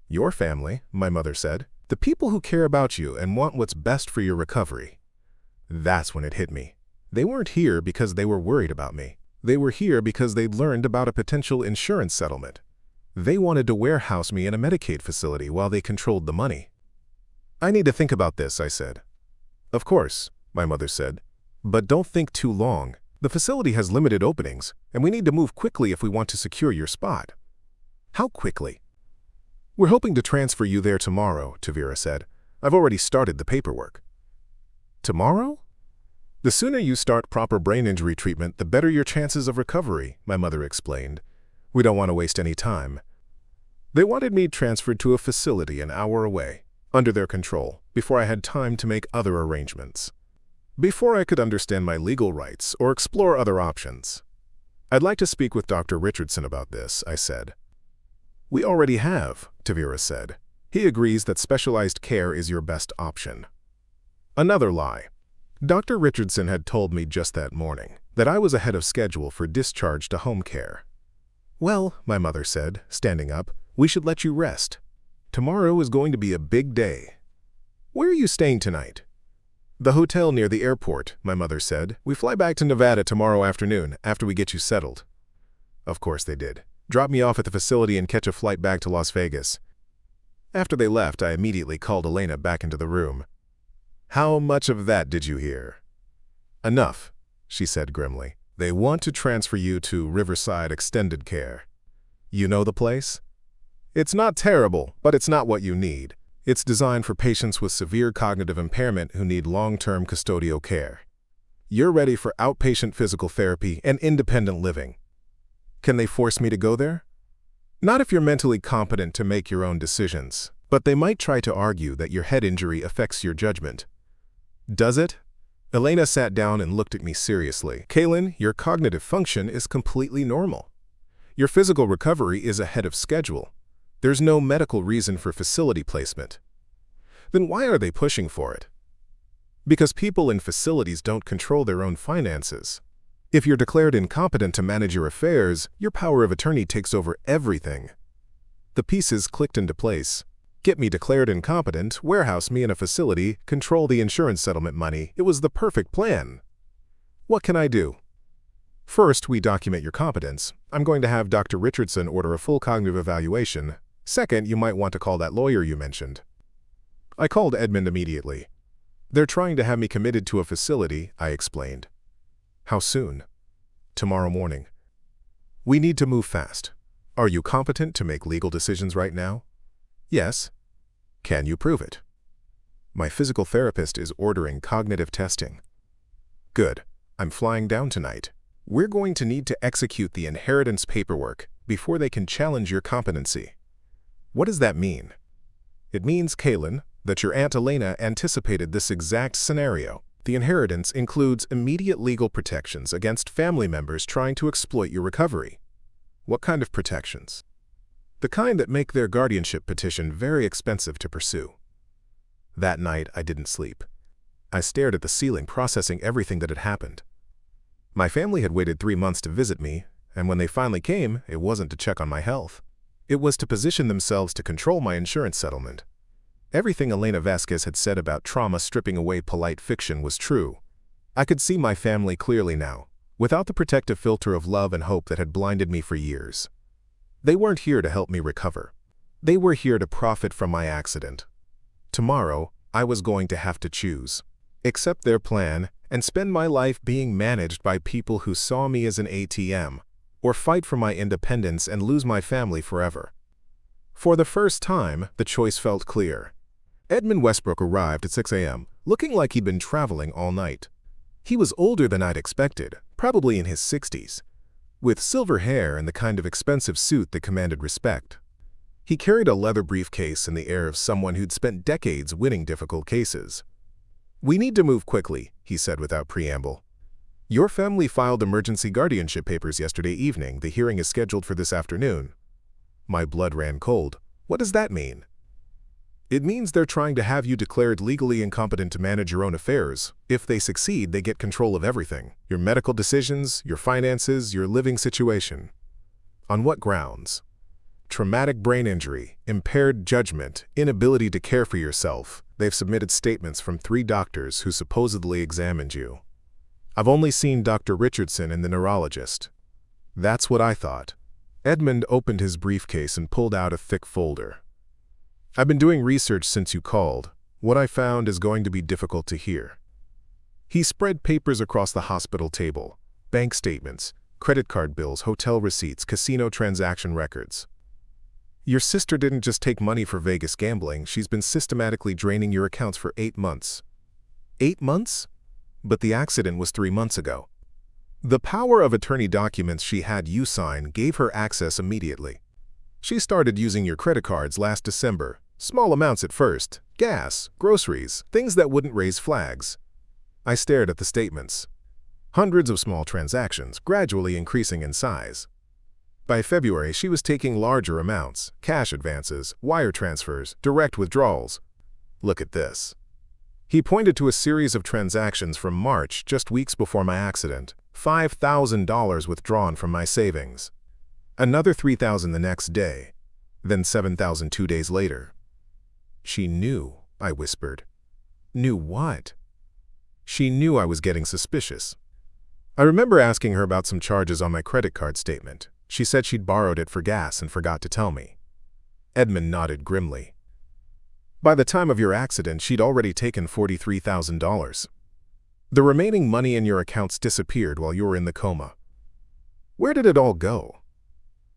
"Your family," my mother said. "The people who care about you and want what's best for your recovery." That's when it hit me. They weren't here because they were worried about me. They were here because they'd learned about a potential insurance settlement. They wanted to warehouse me in a Medicaid facility while they controlled the money. "I need to think about this," I said. "Of course," my mother said. "But don't think too long. The facility has limited openings, and we need to move quickly if we want to secure your spot." "How quickly?" "We're hoping to transfer you there tomorrow," Tavira said. "I've already started the paperwork." "Tomorrow?" "The sooner you start proper brain injury treatment, the better your chances of recovery," my mother explained. "We don't want to waste any time." They wanted me transferred to a facility an hour away, under their control, before I had time to make other arrangements. Before I could understand my legal rights or explore other options. "I'd like to speak with Dr. Richardson about this," I said. "We already have," Tavira said. He agrees that specialized care is your best option. Another lie. Dr. Richardson had told me just that morning that I was ahead of schedule for discharge to home care. Well, my mother said, standing up, we should let you rest. Tomorrow is going to be a big day. Where are you staying tonight? The hotel near the airport, my mother said. We fly back to Nevada tomorrow afternoon after we get you settled. Of course they did. Drop me off at the facility and catch a flight back to Las Vegas. After they left, I immediately called Elena back into the room. How much of that did you hear? Enough, she said grimly. They want to transfer you to Riverside Extended Care. You know the place? It's not terrible, but it's not what you need. It's designed for patients with severe cognitive impairment who need long-term custodial care. You're ready for outpatient physical therapy and independent living. Can they force me to go there? Not if you're mentally competent to make your own decisions, but they might try to argue that your head injury affects your judgment. Does it? Elena sat down and looked at me seriously. Kaylin, your cognitive function is completely normal. Your physical recovery is ahead of schedule. There's no medical reason for facility placement. Then why are they pushing for it? Because people in facilities don't control their own finances. If you're declared incompetent to manage your affairs, your power of attorney takes over everything. The pieces clicked into place. Get me declared incompetent, warehouse me in a facility, control the insurance settlement money. It was the perfect plan. What can I do? First, we document your competence. I'm going to have Dr. Richardson order a full cognitive evaluation. Second, you might want to call that lawyer you mentioned. I called Edmund immediately. They're trying to have me committed to a facility, I explained. How soon? Tomorrow morning. We need to move fast. Are you competent to make legal decisions right now? Yes. Can you prove it? My physical therapist is ordering cognitive testing. Good. I'm flying down tonight. We're going to need to execute the inheritance paperwork before they can challenge your competency. What does that mean? It means, Kaylin, that your Aunt Elena anticipated this exact scenario. The inheritance includes immediate legal protections against family members trying to exploit your recovery. What kind of protections? The kind that make their guardianship petition very expensive to pursue. That night, I didn't sleep. I stared at the ceiling, processing everything that had happened. My family had waited 3 months to visit me, and when they finally came, it wasn't to check on my health. It was to position themselves to control my insurance settlement. Everything Elena Vasquez had said about trauma stripping away polite fiction was true. I could see my family clearly now, without the protective filter of love and hope that had blinded me for years. They weren't here to help me recover. They were here to profit from my accident. Tomorrow, I was going to have to choose. Accept their plan and spend my life being managed by people who saw me as an ATM, or fight for my independence and lose my family forever. For the first time, the choice felt clear. Edmund Westbrook arrived at 6 a.m., looking like he'd been traveling all night. He was older than I'd expected, probably in his 60s, with silver hair and the kind of expensive suit that commanded respect. He carried a leather briefcase and the air of someone who'd spent decades winning difficult cases. "We need to move quickly," he said without preamble. "Your family filed emergency guardianship papers yesterday evening. The hearing is scheduled for this afternoon." My blood ran cold. What does that mean? It means they're trying to have you declared legally incompetent to manage your own affairs. If they succeed, they get control of everything. Your medical decisions, your finances, your living situation. On what grounds? Traumatic brain injury, impaired judgment, inability to care for yourself. They've submitted statements from 3 doctors who supposedly examined you. I've only seen Dr. Richardson and the neurologist. That's what I thought. Edmund opened his briefcase and pulled out a thick folder. I've been doing research since you called. What I found is going to be difficult to hear. He spread papers across the hospital table. Bank statements, credit card bills, hotel receipts, casino transaction records. Your sister didn't just take money for Vegas gambling. She's been systematically draining your accounts for 8 months. 8 months? But the accident was 3 months ago. The power of attorney documents she had you sign gave her access immediately. She started using your credit cards last December. Small amounts at first. Gas, groceries, things that wouldn't raise flags. I stared at the statements. Hundreds of small transactions, gradually increasing in size. By February, she was taking larger amounts, cash advances, wire transfers, direct withdrawals. Look at this. He pointed to a series of transactions from March, just weeks before my accident. $5,000 withdrawn from my savings. Another $3,000 the next day. Then $7,000 2 days later. She knew, I whispered. Knew what? She knew I was getting suspicious. I remember asking her about some charges on my credit card statement. She said she'd borrowed it for gas and forgot to tell me. Edmund nodded grimly. By the time of your accident, she'd already taken $43,000. The remaining money in your accounts disappeared while you were in the coma. Where did it all go?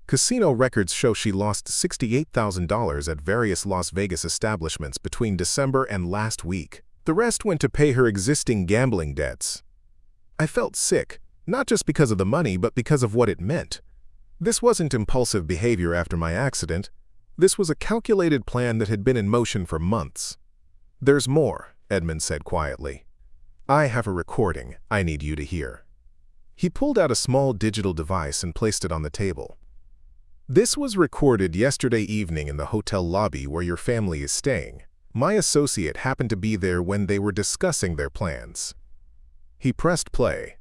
Casino records show she lost $68,000 at various Las Vegas establishments between December and last week. The rest went to pay her existing gambling debts. I felt sick, not just because of the money, but because of what it meant. This wasn't impulsive behavior after my accident. This was a calculated plan that had been in motion for months. There's more, Edmund said quietly. I have a recording I need you to hear. He pulled out a small digital device and placed it on the table. This was recorded yesterday evening in the hotel lobby where your family is staying. My associate happened to be there when they were discussing their plans. He pressed play.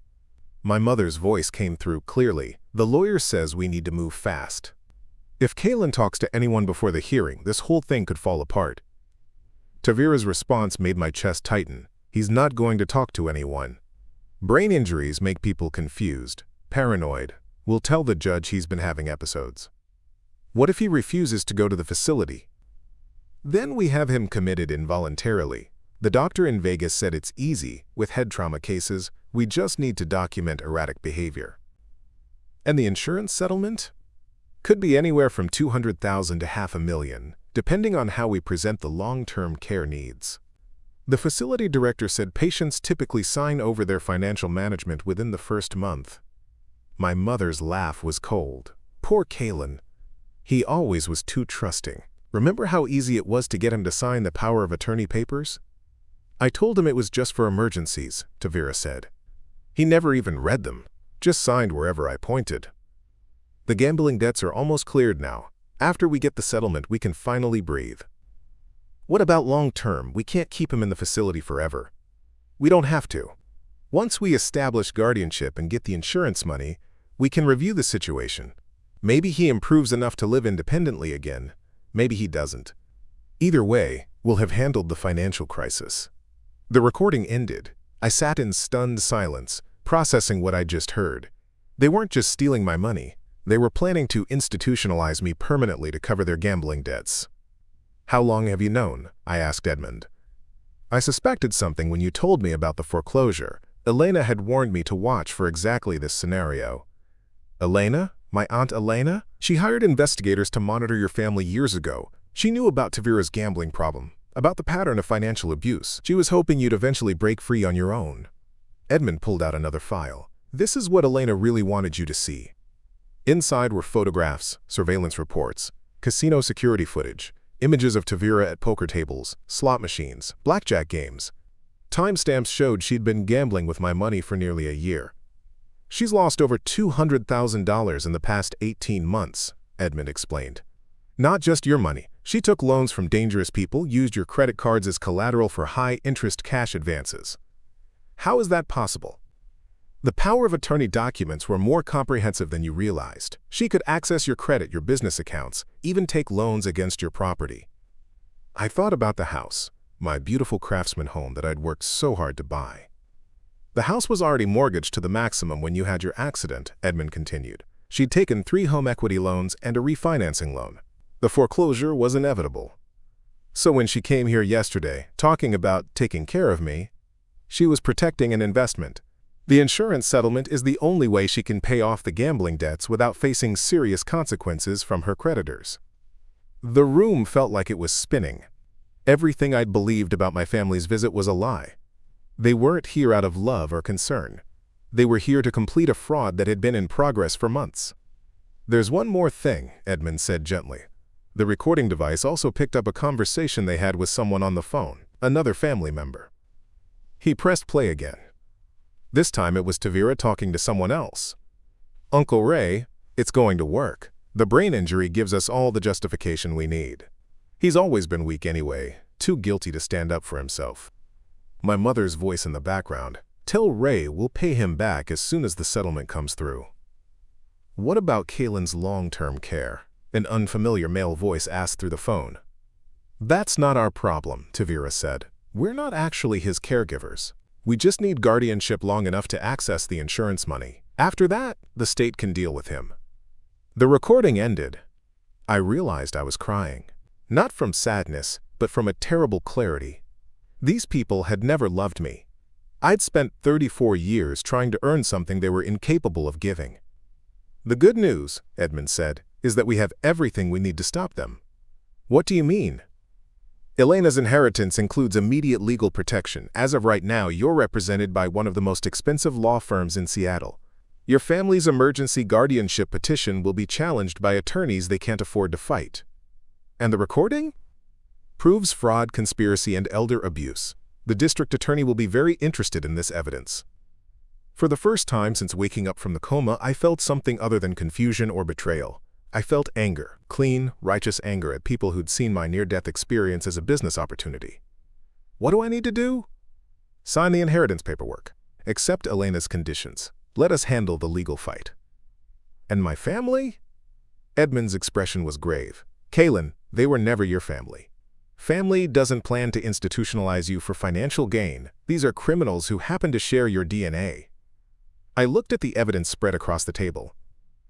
My mother's voice came through clearly. The lawyer says we need to move fast. If Kaylin talks to anyone before the hearing, this whole thing could fall apart. Tavira's response made my chest tighten. He's not going to talk to anyone. Brain injuries make people confused, paranoid. We'll tell the judge he's been having episodes. What if he refuses to go to the facility? Then we have him committed involuntarily. The doctor in Vegas said it's easy. With head trauma cases, we just need to document erratic behavior. And the insurance settlement? Could be anywhere from $200,000 to $500,000, depending on how we present the long-term care needs. The facility director said patients typically sign over their financial management within the first month. My mother's laugh was cold. Poor Kaylin. He always was too trusting. Remember how easy it was to get him to sign the power of attorney papers? I told him it was just for emergencies, Tavira said. He never even read them, just signed wherever I pointed. The gambling debts are almost cleared now. After we get the settlement, we can finally breathe. What about long-term? We can't keep him in the facility forever. We don't have to. Once we establish guardianship and get the insurance money, we can review the situation. Maybe he improves enough to live independently again. Maybe he doesn't. Either way, we'll have handled the financial crisis. The recording ended. I sat in stunned silence, processing what I just heard. They weren't just stealing my money. They were planning to institutionalize me permanently to cover their gambling debts. How long have you known? I asked Edmund. I suspected something when you told me about the foreclosure. Elena had warned me to watch for exactly this scenario. Elena? My Aunt Elena? She hired investigators to monitor your family years ago. She knew about Tavira's gambling problem, about the pattern of financial abuse. She was hoping you'd eventually break free on your own. Edmund pulled out another file. This is what Elena really wanted you to see. Inside were photographs, surveillance reports, casino security footage, images of Tavira at poker tables, slot machines, blackjack games. Timestamps showed she'd been gambling with my money for nearly a year. She's lost over $200,000 in the past 18 months, Edmund explained. Not just your money. She took loans from dangerous people, used your credit cards as collateral for high-interest cash advances. How is that possible? The power of attorney documents were more comprehensive than you realized. She could access your credit, your business accounts, even take loans against your property. I thought about the house, my beautiful craftsman home that I'd worked so hard to buy. The house was already mortgaged to the maximum when you had your accident, Edmund continued. She'd taken 3 home equity loans and a refinancing loan. The foreclosure was inevitable. So when she came here yesterday, talking about taking care of me, she was protecting an investment. The insurance settlement is the only way she can pay off the gambling debts without facing serious consequences from her creditors. The room felt like it was spinning. Everything I'd believed about my family's visit was a lie. They weren't here out of love or concern. They were here to complete a fraud that had been in progress for months. There's one more thing, Edmund said gently. The recording device also picked up a conversation they had with someone on the phone, another family member. He pressed play again. This time it was Tavira talking to someone else. Uncle Ray, It's going to work. The brain injury gives us all the justification we need. He's always been weak anyway, too guilty to stand up for himself. My mother's voice in the background. Tell Ray we'll pay him back as soon as the settlement comes through. What about Kaylin's long-term care? An unfamiliar male voice asked through the phone. That's not our problem, Tavira said. We're not actually his caregivers. We just need guardianship long enough to access the insurance money. After that, the state can deal with him. The recording ended. I realized I was crying. Not from sadness, but from a terrible clarity. These people had never loved me. I'd spent 34 years trying to earn something they were incapable of giving. The good news, Edmund said, is that we have everything we need to stop them. What do you mean? Elena's inheritance includes immediate legal protection. As of right now, you're represented by one of the most expensive law firms in Seattle. Your family's emergency guardianship petition will be challenged by attorneys they can't afford to fight. And the recording? Proves fraud, conspiracy, and elder abuse. The district attorney will be very interested in this evidence. For the first time since waking up from the coma, I felt something other than confusion or betrayal. I felt anger, clean, righteous anger at people who'd seen my near-death experience as a business opportunity. What do I need to do? Sign the inheritance paperwork. Accept Elena's conditions. Let us handle the legal fight. And my family? Edmund's expression was grave. Kaylin, they were never your family. Family doesn't plan to institutionalize you for financial gain. These are criminals who happen to share your DNA. I looked at the evidence spread across the table.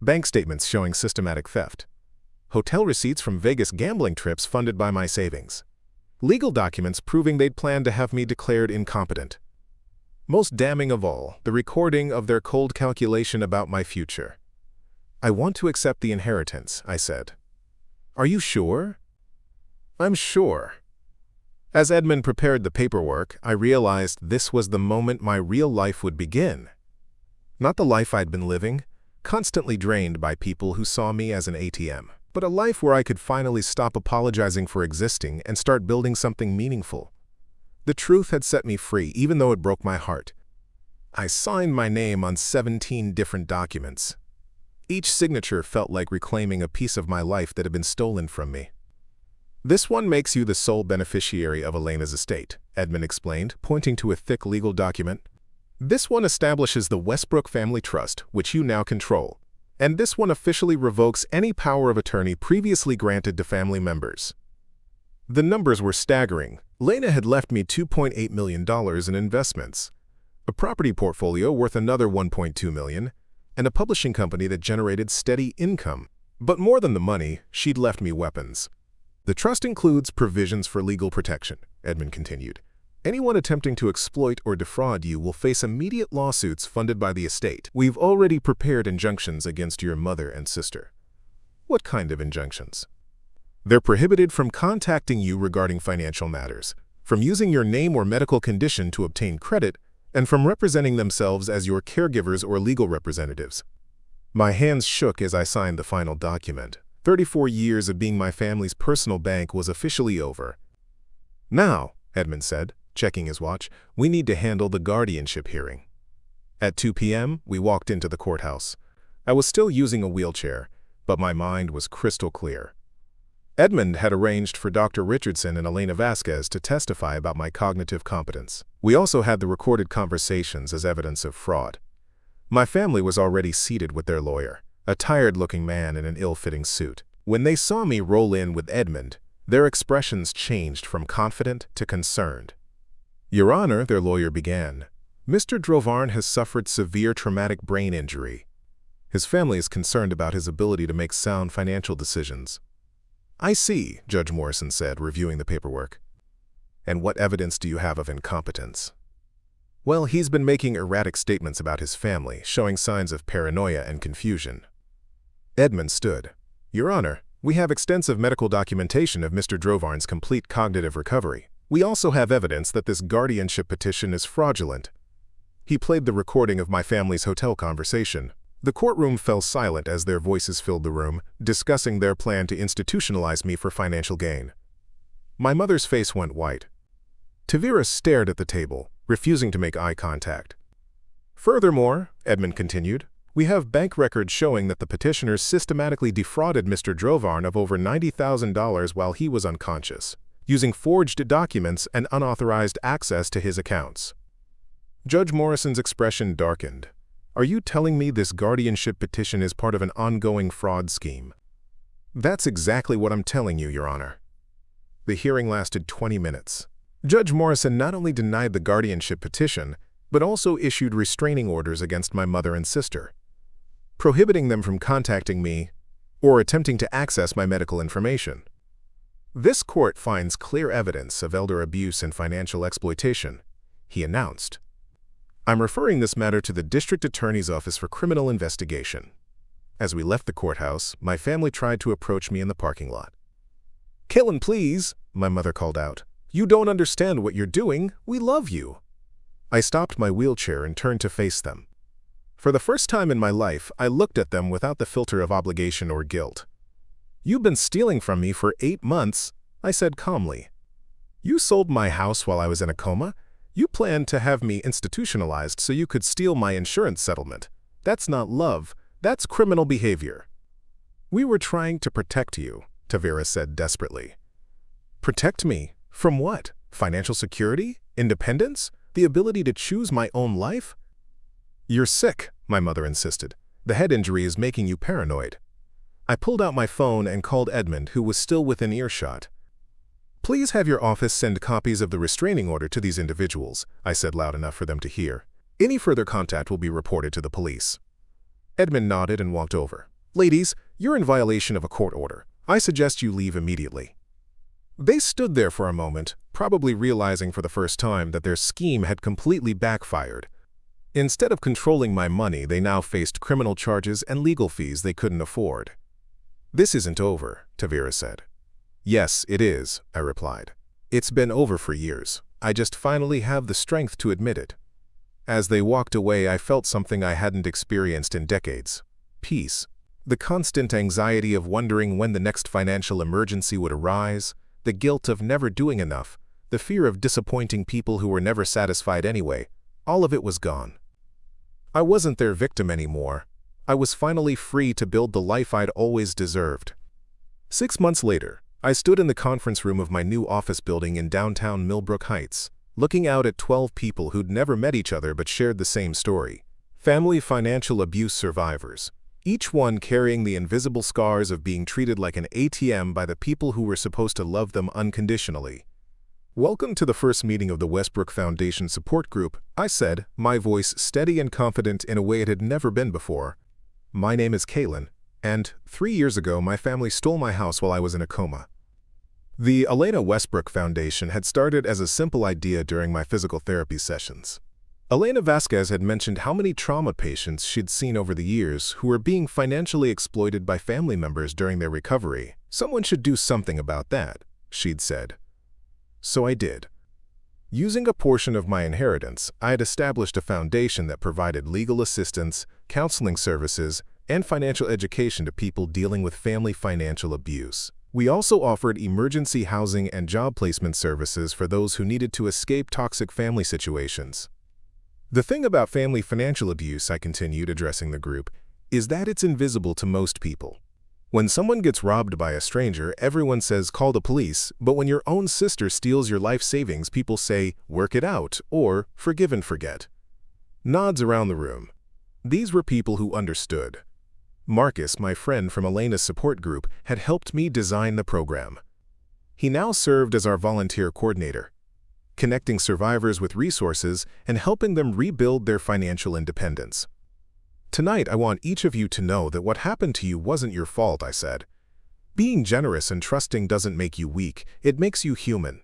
Bank statements showing systematic theft. Hotel receipts from Vegas gambling trips funded by my savings. Legal documents proving they'd planned to have me declared incompetent. Most damning of all, the recording of their cold calculation about my future. I want to accept the inheritance, I said. Are you sure? I'm sure. As Edmund prepared the paperwork, I realized this was the moment my real life would begin. Not the life I'd been living, constantly drained by people who saw me as an ATM, but a life where I could finally stop apologizing for existing and start building something meaningful. The truth had set me free, even though it broke my heart. I signed my name on 17 different documents. Each signature felt like reclaiming a piece of my life that had been stolen from me. This one makes you the sole beneficiary of Elena's estate, Edmund explained, pointing to a thick legal document. This one establishes the Westbrook Family Trust, which you now control. And this one officially revokes any power of attorney previously granted to family members. The numbers were staggering. Elena had left me $2.8 million in investments, a property portfolio worth another $1.2 million, and a publishing company that generated steady income. But more than the money, she'd left me weapons. The trust includes provisions for legal protection, Edmund continued. Anyone attempting to exploit or defraud you will face immediate lawsuits funded by the estate. We've already prepared injunctions against your mother and sister. What kind of injunctions? They're prohibited from contacting you regarding financial matters, from using your name or medical condition to obtain credit, and from representing themselves as your caregivers or legal representatives. My hands shook as I signed the final document. 34 years of being my family's personal bank was officially over. Now, Edmund said, checking his watch, we need to handle the guardianship hearing. At 2 p.m., we walked into the courthouse. I was still using a wheelchair, but my mind was crystal clear. Edmund had arranged for Dr. Richardson and Elena Vasquez to testify about my cognitive competence. We also had the recorded conversations as evidence of fraud. My family was already seated with their lawyer, a tired-looking man in an ill-fitting suit. When they saw me roll in with Edmund, their expressions changed from confident to concerned. Your Honor, their lawyer began, Mr. Drovarn has suffered severe traumatic brain injury. His family is concerned about his ability to make sound financial decisions. I see, Judge Morrison said, reviewing the paperwork. And what evidence do you have of incompetence? Well, he's been making erratic statements about his family, showing signs of paranoia and confusion. Edmund stood. Your Honor, we have extensive medical documentation of Mr. Drovarn's complete cognitive recovery. We also have evidence that this guardianship petition is fraudulent. He played the recording of my family's hotel conversation. The courtroom fell silent as their voices filled the room, discussing their plan to institutionalize me for financial gain. My mother's face went white. Tavira stared at the table, refusing to make eye contact. Furthermore, Edmund continued, We have bank records showing that the petitioners systematically defrauded Mr. Drovarn of over $90,000 while he was unconscious, using forged documents and unauthorized access to his accounts. Judge Morrison's expression darkened. Are you telling me this guardianship petition is part of an ongoing fraud scheme? That's exactly what I'm telling you, Your Honor. The hearing lasted 20 minutes. Judge Morrison not only denied the guardianship petition, but also issued restraining orders against my mother and sister, prohibiting them from contacting me or attempting to access my medical information. This court finds clear evidence of elder abuse and financial exploitation, he announced. I'm referring this matter to the District Attorney's Office for Criminal Investigation. As we left the courthouse, my family tried to approach me in the parking lot. Caitlin, please, my mother called out. You don't understand what you're doing. We love you. I stopped my wheelchair and turned to face them. For the first time in my life, I looked at them without the filter of obligation or guilt. You've been stealing from me for 8 months, I said calmly. You sold my house while I was in a coma. You planned to have me institutionalized so you could steal my insurance settlement. That's not love. That's criminal behavior. We were trying to protect you, Tavera said desperately. Protect me? From what? Financial security? Independence? The ability to choose my own life? You're sick, my mother insisted. The head injury is making you paranoid. I pulled out my phone and called Edmund, who was still within earshot. Please have your office send copies of the restraining order to these individuals, I said loud enough for them to hear. Any further contact will be reported to the police. Edmund nodded and walked over. Ladies, you're in violation of a court order. I suggest you leave immediately. They stood there for a moment, probably realizing for the first time that their scheme had completely backfired. Instead of controlling my money, they now faced criminal charges and legal fees they couldn't afford. This isn't over, Tavera said. Yes, it is, I replied. It's been over for years. I just finally have the strength to admit it. As they walked away, I felt something I hadn't experienced in decades. Peace. The constant anxiety of wondering when the next financial emergency would arise, the guilt of never doing enough, the fear of disappointing people who were never satisfied anyway, all of it was gone. I wasn't their victim anymore. I was finally free to build the life I'd always deserved. 6 months later, I stood in the conference room of my new office building in downtown Millbrook Heights, looking out at 12 people who'd never met each other but shared the same story. Family financial abuse survivors, each one carrying the invisible scars of being treated like an ATM by the people who were supposed to love them unconditionally. Welcome to the first meeting of the Westbrook Foundation Support Group, I said, my voice steady and confident in a way it had never been before. My name is Caitlin, and 3 years ago my family stole my house while I was in a coma. The Elena Westbrook Foundation had started as a simple idea during my physical therapy sessions. Elena Vasquez had mentioned how many trauma patients she'd seen over the years who were being financially exploited by family members during their recovery. Someone should do something about that, she'd said. So I did. Using a portion of my inheritance, I had established a foundation that provided legal assistance, counseling services, and financial education to people dealing with family financial abuse. We also offered emergency housing and job placement services for those who needed to escape toxic family situations. The thing about family financial abuse, I continued, addressing the group, is that it's invisible to most people. When someone gets robbed by a stranger, everyone says, call the police, but when your own sister steals your life savings, people say, work it out, or forgive and forget. Nods around the room. These were people who understood. Marcus, my friend from Elena's support group, had helped me design the program. He now served as our volunteer coordinator, connecting survivors with resources and helping them rebuild their financial independence. Tonight, I want each of you to know that what happened to you wasn't your fault, I said. Being generous and trusting doesn't make you weak, it makes you human.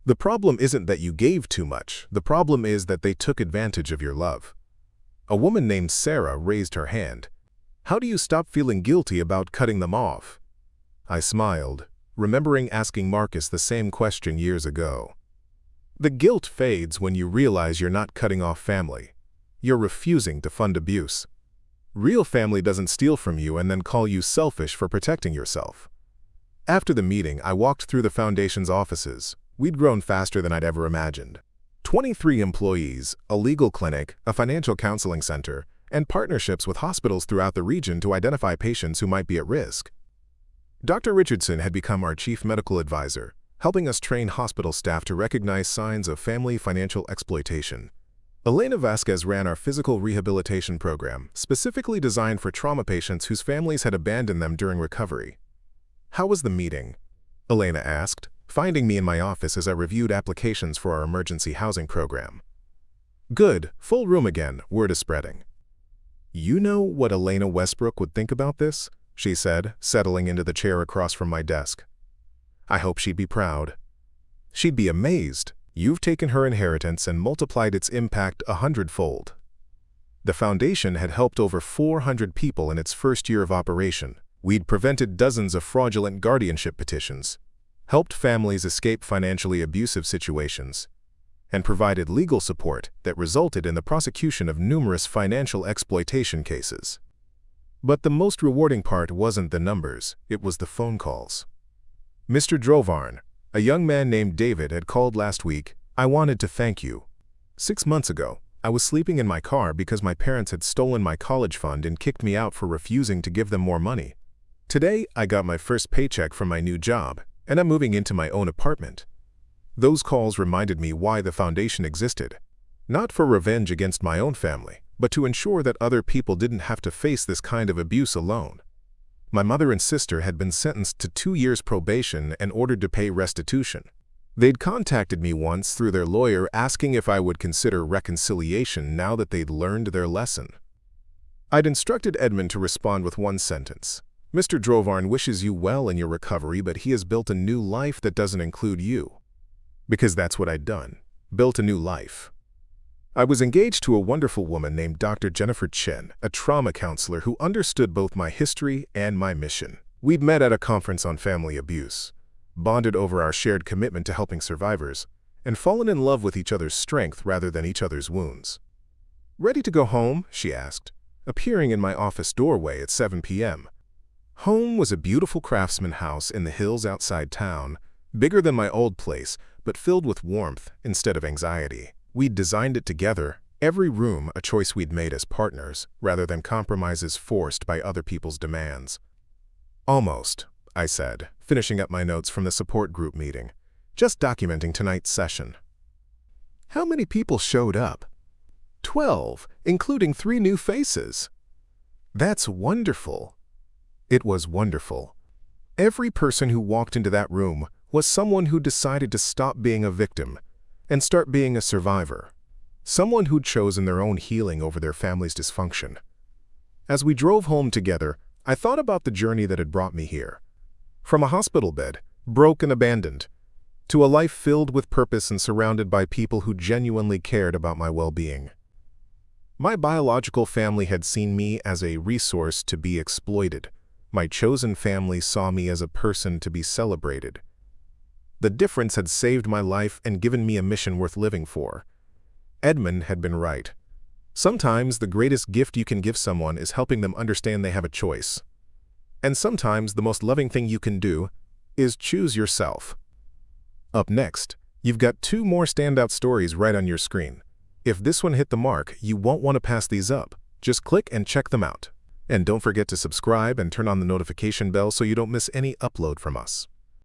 The problem isn't that you gave too much, the problem is that they took advantage of your love. A woman named Sarah raised her hand. How do you stop feeling guilty about cutting them off? I smiled, remembering asking Marcus the same question years ago. The guilt fades when you realize you're not cutting off family. You're refusing to fund abuse. Real family doesn't steal from you and then call you selfish for protecting yourself. After the meeting, I walked through the foundation's offices. We'd grown faster than I'd ever imagined. 23 employees, a legal clinic, a financial counseling center, and partnerships with hospitals throughout the region to identify patients who might be at risk. Dr. Richardson had become our chief medical advisor, helping us train hospital staff to recognize signs of family financial exploitation. Elena Vasquez ran our physical rehabilitation program, specifically designed for trauma patients whose families had abandoned them during recovery. "How was the meeting?" Elena asked, finding me in my office as I reviewed applications for our emergency housing program. "Good, full room again, word is spreading." "You know what Elena Westbrook would think about this?" she said, settling into the chair across from my desk. "I hope she'd be proud." "She'd be amazed. You've taken her inheritance and multiplied its impact 100-fold. The foundation had helped over 400 people in its first year of operation. We'd prevented dozens of fraudulent guardianship petitions, helped families escape financially abusive situations, and provided legal support that resulted in the prosecution of numerous financial exploitation cases. But the most rewarding part wasn't the numbers, it was the phone calls. Mr. Drovarn, a young man named David, had called last week. "I wanted to thank you. 6 months ago, I was sleeping in my car because my parents had stolen my college fund and kicked me out for refusing to give them more money. Today, I got my first paycheck from my new job, and I'm moving into my own apartment." Those calls reminded me why the foundation existed. Not for revenge against my own family, but to ensure that other people didn't have to face this kind of abuse alone. My mother and sister had been sentenced to 2 years probation and ordered to pay restitution. They'd contacted me once through their lawyer asking if I would consider reconciliation now that they'd learned their lesson. I'd instructed Edmund to respond with one sentence. "Mr. Drovarn wishes you well in your recovery, but he has built a new life that doesn't include you." Because that's what I'd done. Built a new life. I was engaged to a wonderful woman named Dr. Jennifer Chen, a trauma counselor who understood both my history and my mission. We'd met at a conference on family abuse, bonded over our shared commitment to helping survivors, and fallen in love with each other's strength rather than each other's wounds. "Ready to go home?" she asked, appearing in my office doorway at 7 p.m. Home was a beautiful craftsman house in the hills outside town, bigger than my old place, but filled with warmth instead of anxiety. We'd designed it together, every room a choice we'd made as partners, rather than compromises forced by other people's demands. "Almost," I said, finishing up my notes from the support group meeting, just documenting tonight's session. "How many people showed up?" 12, including 3 new faces. "That's wonderful." It was wonderful. Every person who walked into that room was someone who decided to stop being a victim and start being a survivor. Someone who'd chosen their own healing over their family's dysfunction. As we drove home together, I thought about the journey that had brought me here. From a hospital bed, broke and abandoned, to a life filled with purpose and surrounded by people who genuinely cared about my well-being. My biological family had seen me as a resource to be exploited. My chosen family saw me as a person to be celebrated. The difference had saved my life and given me a mission worth living for. Edmund had been right. Sometimes the greatest gift you can give someone is helping them understand they have a choice. And sometimes the most loving thing you can do is choose yourself. Up next, you've got 2 more standout stories right on your screen. If this one hit the mark, you won't want to pass these up. Just click and check them out. And don't forget to subscribe and turn on the notification bell so you don't miss any upload from us.